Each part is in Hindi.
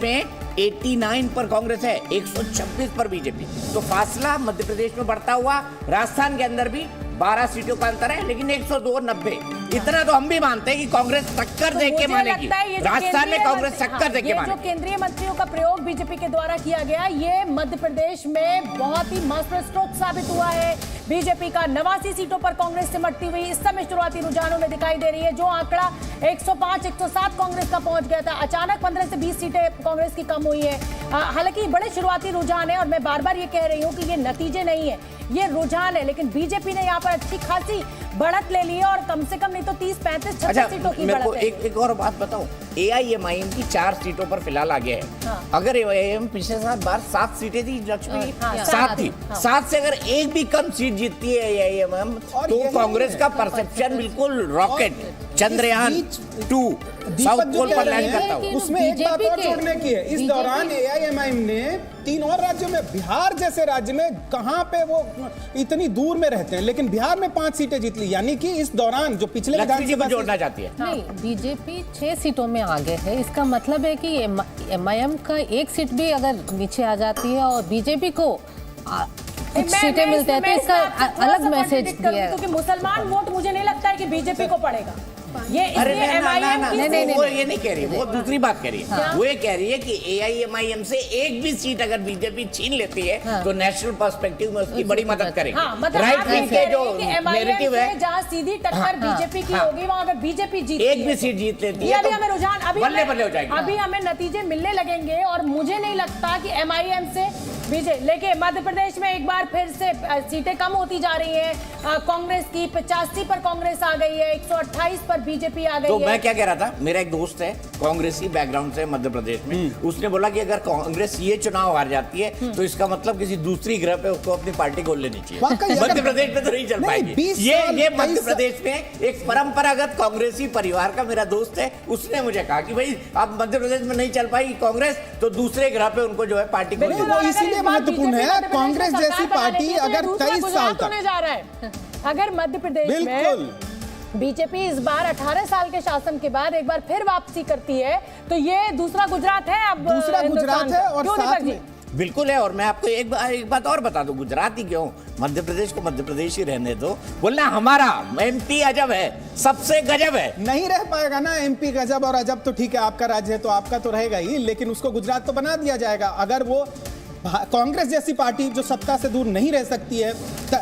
में 89 पर कांग्रेस है, 126 पर बीजेपी। तो फासला मध्य प्रदेश में बढ़ता हुआ, राजस्थान के अंदर भी 12 सीटों का अंतर है, लेकिन 102 90 इतना तो हम भी मानते हैं कि कांग्रेस टक्कर तो देके मानेगी। राजस्थान में कांग्रेस टक्कर देके मानेगी। जो केंद्रीय मंत्रियों का प्रयोग बीजेपी के द्वारा किया गया, ये मध्य प्रदेश में बहुत ही मास्टर स्ट्रोक साबित हुआ है। बीजेपी का 89 सीटों पर कांग्रेस सिमटती हुई इस समय शुरुआती रुझानों में दिखाई दे रही है। जो आंकड़ा 105 107 कांग्रेस का पहुंच गया था, अचानक 15 से 20 सीटें कांग्रेस की कम हुई है। हालांकि बड़े शुरुआती रुझान है और मैं बार बार ये कह रही हूँ कि ये नतीजे नहीं है, ये रुझान है। लेकिन बीजेपी ने यहाँ पर अच्छी खासी बढ़त ले ली है और कम से कम नहीं तो 30 35 36 सीटों की बढ़त है। एक और बात बताऊं, AIMIM की 4 सीटों पर फिलहाल आगे है। हाँ। अगर AIMIM पिछले साल बार 7 सीटें थी, लक्ष्मी हाँ, 7 थी। हाँ। 7 से अगर एक भी कम सीट जीतती है AIMIM तो कांग्रेस का परसेप्शन बिल्कुल रॉकेट, चंद्रयान 2 साउथ पोल पर लैंड करता हूँ। उसमें एक बात और जोड़ने की है, इस दौरान AIMIM ने 3 और राज्यों में, बिहार जैसे राज्य में, कहां पे वो इतनी दूर में रहते हैं, लेकिन बिहार में 5 सीटें जीत ली। यानी कि इस दौरान जो पिछले विधानसभा जोड़ना चाहती है। नहीं, बीजेपी 6 सीटों में आगे है। इसका मतलब है कि MIM का 1 सीट भी अगर नीचे आ जाती है और बीजेपी को कुछ सीटें मिलते हैं, तो इसका अलग मैसेज दिया है। क्योंकि मुसलमान वोट मुझे नहीं लगता है कि बीजेपी को पड़ेगा। ये अरे MIM वो ये नहीं कह रही, वो दूसरी बात कह रही है। वो ये कह रही है कि AIMIM से एक भी सीट अगर बीजेपी छीन लेती है तो नेशनल पर्सपेक्टिव में उसकी बड़ी मदद करेगी। राइट विंग के जो नैरेटिव है, जहाँ सीधी टक्कर बीजेपी की होगी, वहाँ अगर बीजेपी जीतती है, एक भी सीट जीत लेती है अभी हमें रुझान बल्ले बल्ले हो जाएगी। अभी हमें नतीजे मिलने लगेंगे और मुझे नहीं लगता कि MIM से बीजेपी, लेकिन मध्य प्रदेश में एक बार फिर से सीटें कम होती जा रही है। कांग्रेस की 85 पर कांग्रेस आ गई है, 128 पर बीजेपी आ गई तो है। मैं क्या कह रहा था, मेरा एक दोस्त है कांग्रेसी बैकग्राउंड से मध्य प्रदेश में, उसने बोला कि अगर कांग्रेस ये चुनाव हार जाती है तो इसका मतलब किसी दूसरी ग्रह पे उसको अपनी पार्टी खोल लेनी चाहिए। मध्य प्रदेश में तो नहीं चल पाएगी। ये मध्य प्रदेश में एक परंपरागत कांग्रेसी परिवार का मेरा दोस्त है, उसने मुझे कहा कि भाई अब मध्य प्रदेश में नहीं चल पाएगी कांग्रेस तो दूसरे ग्रह पे उनको जो है पार्टी खोल लेनी। इसीलिए महत्वपूर्ण है, कांग्रेस जैसी पार्टी अगर 23 साल तक होने जा रहा है, अगर मध्य प्रदेश में बीजेपी इस बार 18 साल के शासन के बाद एक बार फिर वापसी करती है तो ये दूसरा गुजरात है। अब दूसरा गुजरात है और साथ में बिल्कुल है। और मैं आपको एक बात और बता दूं, गुजरात ही क्यों, मध्य प्रदेश को मध्य प्रदेश ही रहने दो। बोलना हमारा MP अजब है, सबसे गजब है। नहीं रह पाएगा ना MP गजब और अजब, तो ठीक है आपका राज्य है तो आपका तो रहेगा ही, लेकिन उसको गुजरात तो बना दिया जाएगा। अगर वो कांग्रेस जैसी पार्टी जो सत्ता से दूर नहीं रह सकती है,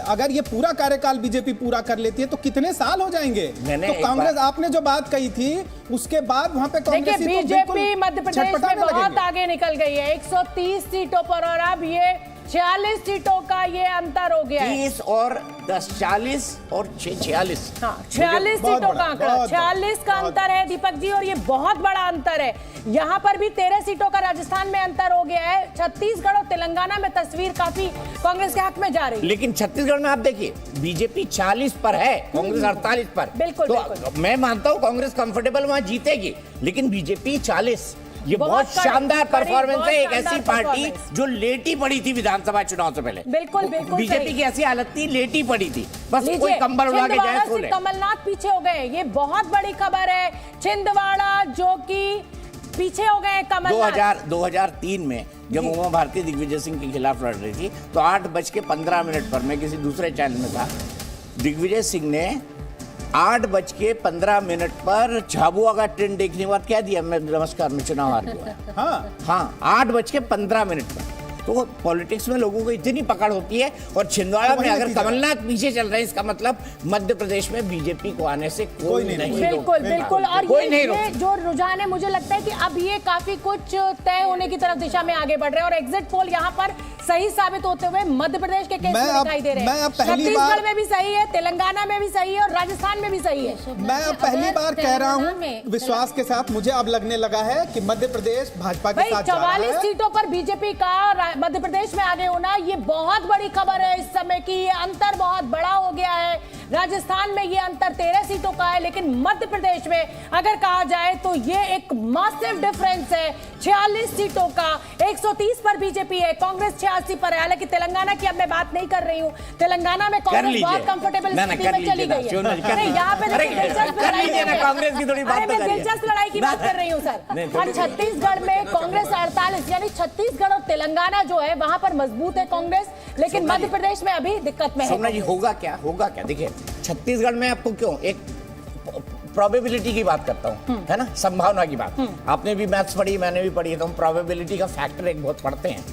अगर ये पूरा कार्यकाल बीजेपी पूरा कर लेती है तो कितने साल हो जाएंगे। तो कांग्रेस, आपने जो बात कही थी उसके बाद वहां पे कांग्रेस, बीजेपी मध्य प्रदेश में बहुत आगे निकल गई है 130 सीटों पर, और अब ये 46 सीटों का ये अंतर हो गया है। 30 और 10 40 और 46 46 सीटों का आंकड़ा, 46 का अंतर है दीपक जी, और ये बहुत बड़ा अंतर है। यहाँ पर भी 13 सीटों का राजस्थान में अंतर हो गया है। छत्तीसगढ़ और तेलंगाना में तस्वीर काफी कांग्रेस के हक में जा रही है। लेकिन छत्तीसगढ़ में आप देखिए बीजेपी 40 पर है, कांग्रेस 48 पर। बिल्कुल, तो बिल्कुल। मैं मानता हूँ कांग्रेस कंफर्टेबल वहां जीतेगी, लेकिन बीजेपी 40, ये बहुत शानदार परफॉर्मेंस है। एक ऐसी पार्टी जो लेटी पड़ी थी विधानसभा चुनाव से पहले। बिल्कुल बिल्कुल बीजेपी की ऐसी हालत थी, लेटी पड़ी थी, बस कोई कंबल उड़ा के जाए सो ले। कमलनाथ पीछे हो गए, ये बहुत बड़ी खबर है। छिंदवाड़ा जो कि पीछे हो गए कमलनाथ। 2003 में जब उमा भारती दिग्विजय सिंह के खिलाफ लड़ रही थी तो 8:15 पर मैं किसी दूसरे चैनल में था, दिग्विजय सिंह ने 8:15 पर झाबुआ का ट्रेन देखने के बाद क्या दिया, मैं नमस्कार मैं चुनाव हार गया। हाँ 8:15 पर। तो पॉलिटिक्स में लोगों को इतनी पकड़ होती है, और छिंदवाड़ा में अगर कमलनाथ पीछे चल रहे हैं इसका मतलब मध्य प्रदेश में बीजेपी को आने से कोई नहीं। बिल्कुल बिल्कुल। और ये जो रुझान है, मुझे लगता है कि अब ये काफी कुछ तय होने की तरफ दिशा में आगे बढ़ रहे हैं और एग्जिट पोल यहाँ पर सही साबित होते हुए मध्य प्रदेश के केस में दिखाई दे रहे हैं। छत्तीसगढ़ में भी सही है, तेलंगाना में भी सही है और राजस्थान में भी सही है। मैं अब पहली बार कह रहा हूँ विश्वास के साथ, मुझे अब लगने लगा है कि मध्य प्रदेश भाजपा के साथ जा रहा है। 44 सीटों पर बीजेपी का मध्य प्रदेश में आगे होना, ये बहुत बड़ी खबर है इस समय की। ये अंतर बहुत बड़ा हो गया है। राजस्थान में ये अंतर 13 सीटों का है, लेकिन मध्य प्रदेश में अगर कहा जाए तो ये एक मासिव डिफरेंस है 46 सीटों का। 130 पर बीजेपी है, कांग्रेस 86 पर है। हालांकि तेलंगाना की अब मैं बात नहीं कर रही हूँ, तेलंगाना में कांग्रेस बहुत कंफर्टेबल स्थिति में चली गई है। यहाँ पे दिलचस्प लड़ाई की बात कर रही हूँ सर। और छत्तीसगढ़ में कांग्रेस छत्तीसगढ़ और तेलंगाना जो है वहां पर मजबूत है कांग्रेस, लेकिन सोमनाथ मध्य जी, प्रदेश में अभी दिक्कत में है सोमनाथ जी होगा क्या देखिए, छत्तीसगढ़ में आपको क्यों एक प्रोबेबिलिटी की बात करता हूँ, है ना, संभावना की बात। आपने भी मैथ्स पढ़ी, मैंने भी पढ़ी है, तो हम प्रोबेबिलिटी का फैक्टर एक बहुत पढ़ते हैं।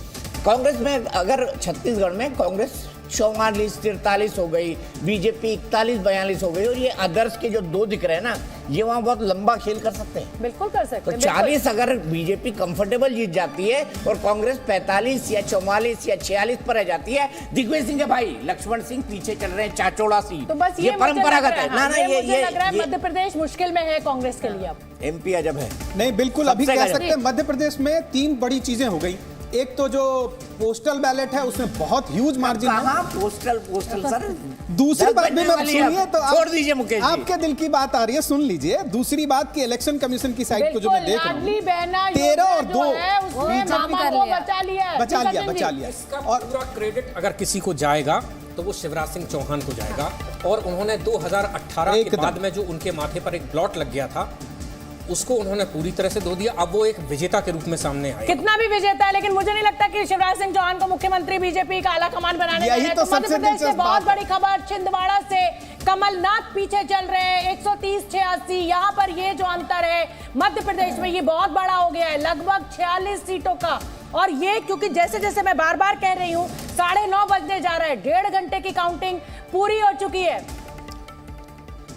कांग्रेस में अगर छत्तीसगढ़ में कांग्रेस 44-43 हो गई, बीजेपी 41-42 हो गई, और ये अदर्स के जो दो दिख रहे हैं ना, ये वहां बहुत लंबा खेल कर सकते हैं। बिल्कुल कर सकते तो हैं, 40 अगर बीजेपी कंफर्टेबल जीत जाती है और कांग्रेस 45 या 44 या 46 पर रह जाती है, दिग्विजय सिंह के भाई लक्ष्मण सिंह पीछे चल रहे हैं, चाचौड़ा सीट, तो बस ये परंपरागत है ना, मुझे लग रहा है मध्य प्रदेश मुश्किल में है कांग्रेस के लिए। अब एमपी अजब है। नहीं, बिल्कुल अभी सबसे कह गजब। सकते हैं मध्य प्रदेश में 3 बड़ी चीजें हो गई। एक तो जो पोस्टल बैलेट है उसमें बहुत ह्यूज मार्जिन है। कहाँ पोस्टल सर, दूसरी बात भी मैं सुनिए तो छोड़ दीजिए मुकेश जी। आपके दिल की बात आ रही है, सुन लीजिए। दूसरी बात की इलेक्शन कमीशन की साइट को जो मैं देख रहा लाडली हूँ, बहना 13 और 2 उसने मामा को बचा लिया। बचा लिया। इसका पूरा क्रेडिट अगर किसी को जाएगा तो वो शिवराज सिंह चौहान को जाएगा। और उन्होंने 2018 के एकदम। बाद में जो उनके माथे पर एक ब्लॉट लग गया था, उसको उन्होंने पूरी तरह से धो दिया। अब वो एक विजेता के रूप में सामने आए। कितना भी विजेता है, लेकिन मुझे नहीं लगता कि शिवराज सिंह चौहान को मुख्यमंत्री बीजेपी का आला कमान बनाने यही जा रहे हैं। तो मध्य सबसे प्रदेश से दिलचस्प बहुत बात है। बड़ी खबर, छिंदवाड़ा से कमलनाथ पीछे चल रहे हैं 130-86। यहाँ पर ये जो अंतर है मध्य प्रदेश में, ये बहुत बड़ा हो गया है, लगभग 46 सीटों का। और ये क्योंकि जैसे जैसे मैं बार बार कह रही हूँ, 9:30 बजने जा रहा है, 1.5 घंटे की काउंटिंग पूरी हो चुकी है।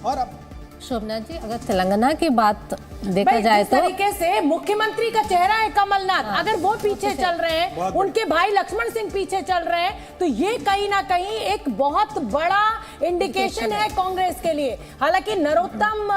और अब शोभना जी, अगर तेलंगाना की बात देखा भाई, जाए जिस तो तरीके से मुख्यमंत्री का चेहरा है कमलनाथ, अगर वो पीछे चल रहे हैं, उनके भाई लक्ष्मण सिंह पीछे चल रहे हैं, तो ये कहीं ना कहीं एक बहुत बड़ा इंडिकेशन है कांग्रेस के लिए। हालांकि नरोत्तम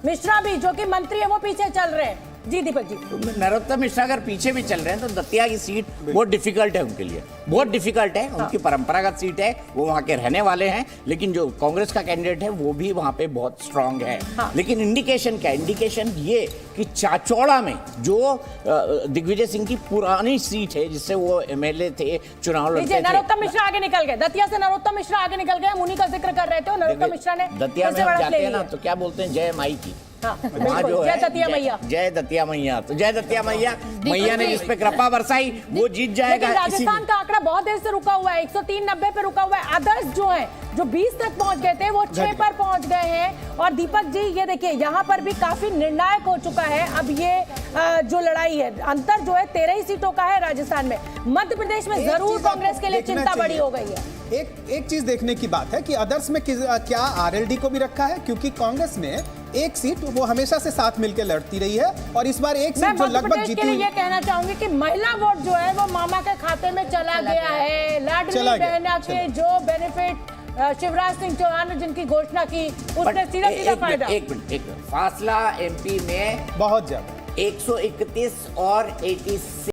मिश्रा भी जो कि मंत्री है वो पीछे चल रहे हैं। जी दीपक जी, नरोत्तम मिश्रा अगर पीछे भी चल रहे हैं तो दतिया की सीट बहुत डिफिकल्ट है उनके लिए, बहुत डिफिकल्ट है। उनकी परंपरागत सीट है, वो वहाँ के रहने वाले हैं, लेकिन जो कांग्रेस का कैंडिडेट है वो भी वहाँ पे बहुत स्ट्रांग है। लेकिन इंडिकेशन क्या, इंडिकेशन ये कि चाचौड़ा में जो दिग्विजय सिंह की पुरानी सीट है, जिससे वो एमएलए थे, चुनाव लड़ते थे। नरोत्तम मिश्रा आगे निकल गए, दतिया से नरोत्तम मिश्रा आगे निकल गए। हम उन्हीं का जिक्र कर रहे थे, नरोत्तम मिश्रा ने दतिया में सबसे हम बड़ा जाते ले हैं ना, लिया। तो क्या बोलते हैं, जय माई की। हाँ, वहाँ बिल्कुल, जो जय है दतिया मैया। जय दतिया मैया, तो जय दतिया मैया, मैया ने जिस पे कृपा बरसाई वो जीत जाएगा। लेकिन राजस्थान का आंकड़ा बहुत देर से रुका हुआ है, 103-90 पे रुका हुआ है। अदर्स जो है, जो 20 तक पहुंच गए थे, वो 6 पर पहुंच गए हैं। और दीपक जी, ये देखिए यहाँ पर भी काफी निर्णायक हो चुका है। अब ये जो लड़ाई है, अंतर जो है 13 ही सीटों का है राजस्थान में। मध्य प्रदेश में जरूर कांग्रेस के लिए चिंता बड़ी हो गई है। एक चीज देखने की बात है कि अदर्स में क्या आरएलडी को भी रखा है, क्योंकि कांग्रेस ने एक सीट वो हमेशा से साथ मिलकर लड़ती रही है, और इस बार एक सीट जो लगभग जीती हुई। ये कहना चाहूंगी कि महिला वोट जो है वो मामा के खाते में चला गया है। लाडली बहना के जो बेनिफिट शिवराज सिंह चौहान ने जिनकी घोषणा की, उसने सीधा फायदा। एक मिनट, फासला एमपी में बहुत ज्यादा 131 और 86